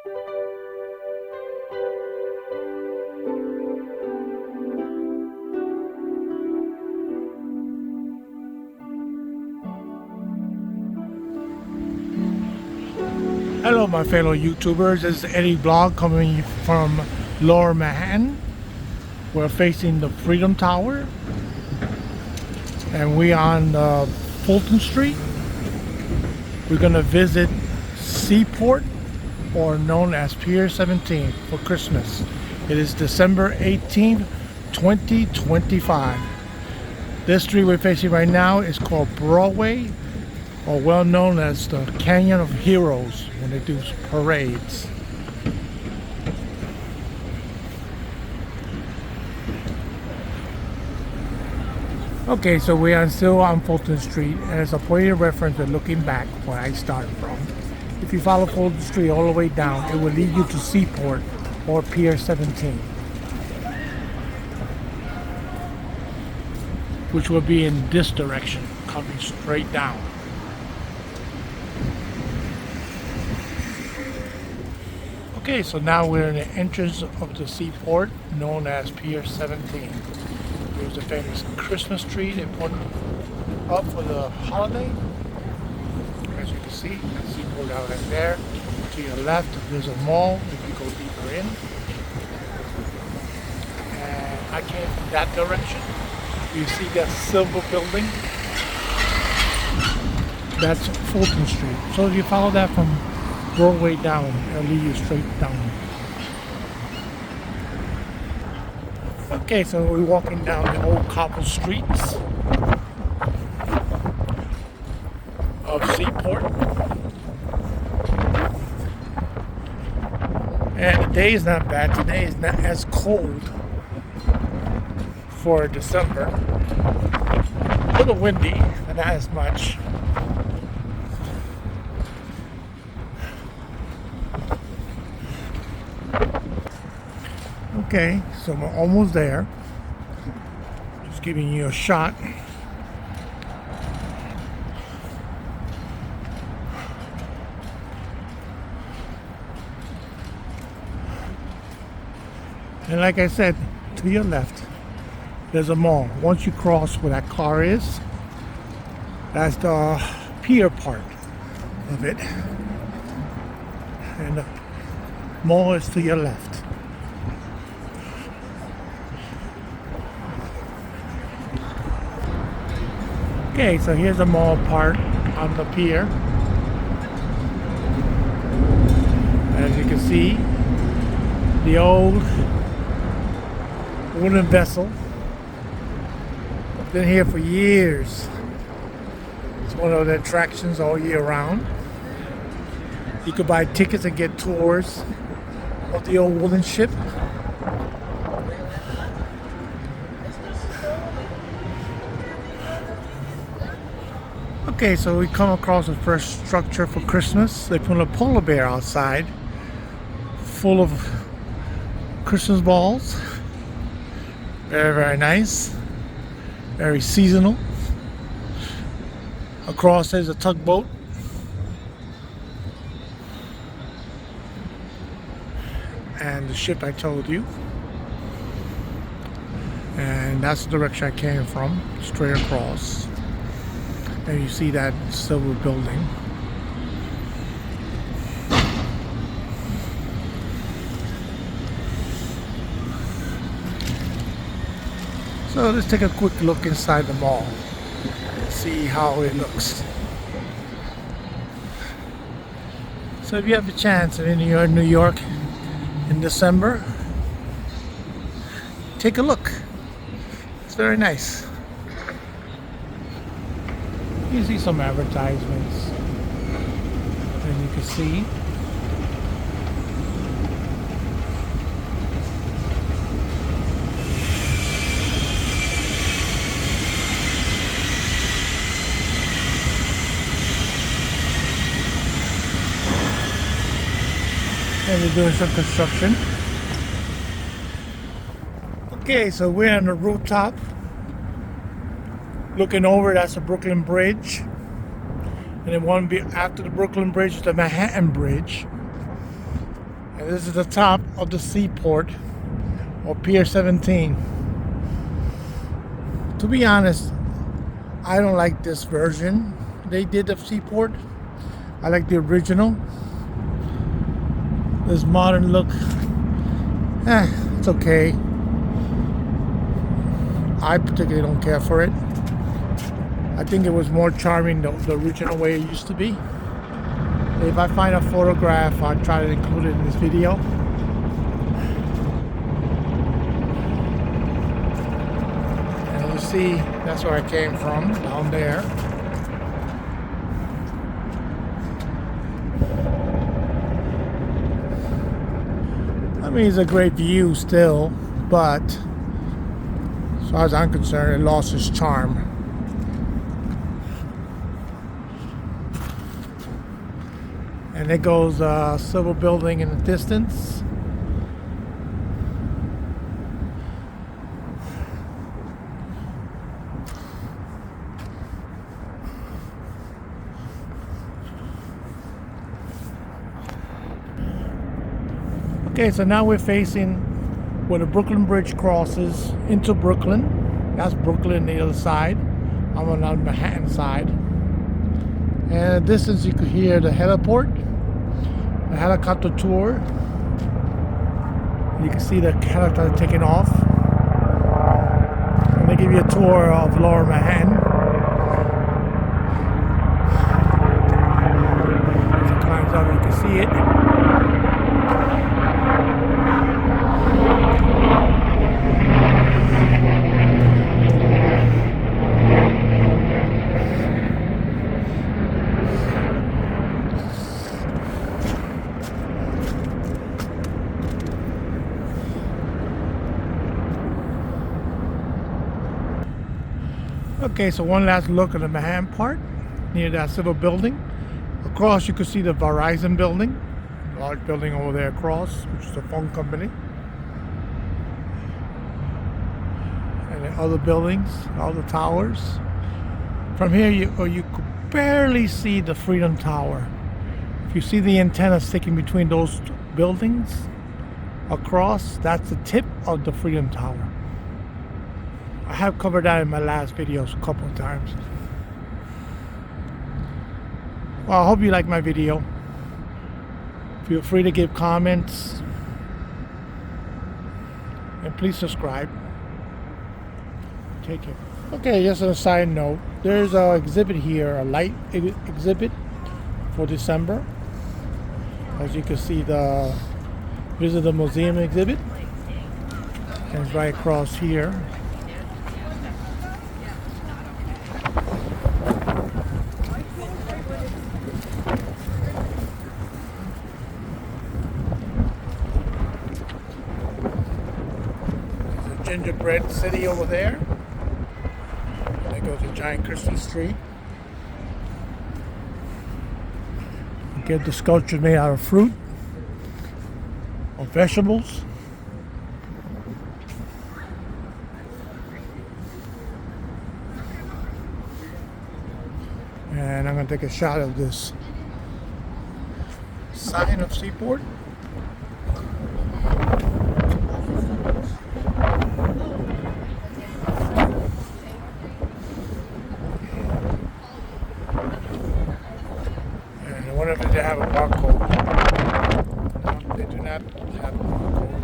Hello, my fellow YouTubers. This is Eddie Vlog coming from Lower Manhattan. We're facing the Freedom Tower, and we're on Fulton Street. We're going to visit Seaport, or known as Pier 17, for Christmas. It is December 18th, 2025. This street we're facing right now is called Broadway, or well known as the Canyon of Heroes when they do parades. Okay, so we are still on Fulton Street, and as a point of reference, we're looking back where I started from. If you follow Fulton Street all the way down, it will lead you to Seaport, or Pier 17, which will be in this direction, coming straight down. Okay, so now we're in the entrance of the Seaport, known as Pier 17. There's a famous Christmas tree they put up for the holiday. As you can see, the Seaport out right there. To your left, there's a mall if you go deeper in. And I came from that direction. You see that silver building? That's Fulton Street. So if you follow that from Broadway down, it'll lead you straight down. Okay, so we're walking down the old cobble streets of Seaport. And the day is not bad. Today is not as cold for December. A little windy, but not as much. Okay, so we're almost there. Just giving you a shot. And like I said, to your left, there's a mall. Once you cross where that car is, that's the pier part of it. And the mall is to your left. Okay, so here's a mall part on the pier. As you can see, the old wooden vessel. Been here for years. It's one of the attractions all year round. You could buy tickets and get tours of the old wooden ship. Okay, so we come across the first structure for Christmas. They put a polar bear outside full of Christmas balls. Very, very nice. Very seasonal. Across there's a tugboat. And the ship I told you. And that's the direction I came from, straight across. And you see that silver building. So let's take a quick look inside the mall. See how it looks. So if you have a chance and you're in New York in December, take a look. It's very nice. You see some advertisements, and you can see and they're doing some construction. Okay, so we're on the rooftop looking over. That's the Brooklyn Bridge, and then one after the Brooklyn Bridge is the Manhattan Bridge. And this is the top of the Seaport, or Pier 17. To be honest, I don't like this version they did of Seaport. I like the original. This modern look, it's okay. I particularly don't care for it. I think it was more charming the original way it used to be. If I find a photograph, I'll try to include it in this video. And you see, that's where I came from, down there. I mean, it's a great view still, but as far as I'm concerned, it lost its charm. And there goes a civil building in the distance. Okay, so now we're facing where the Brooklyn Bridge crosses into Brooklyn. That's Brooklyn on the other side. I'm on the Manhattan side. And in the distance you could hear the heliport, the helicopter tour. You can see the helicopter taking off. I'm going to give you a tour of Lower Manhattan. As it climbs up, you can see it. Okay, so one last look at the Manhattan part, near that civil building. Across you can see the Verizon building, large building over there across, which is the phone company. And the other buildings, all the towers. From here you could barely see the Freedom Tower. If you see the antenna sticking between those buildings across, that's the tip of the Freedom Tower. I have covered that in my last videos a couple of times. Well, I hope you like my video. Feel free to give comments. And please subscribe. Take care. Okay, just on a side note, there's an exhibit here, a light exhibit for December. As you can see, the visit the museum exhibit. And it's right across here. Gingerbread city over there. There goes a giant Christmas tree. You get the sculpture made out of fruit or vegetables. And I'm going to take a shot of this sign of Seaport. I wonder if they have a barcode. No, they do not have a barcode.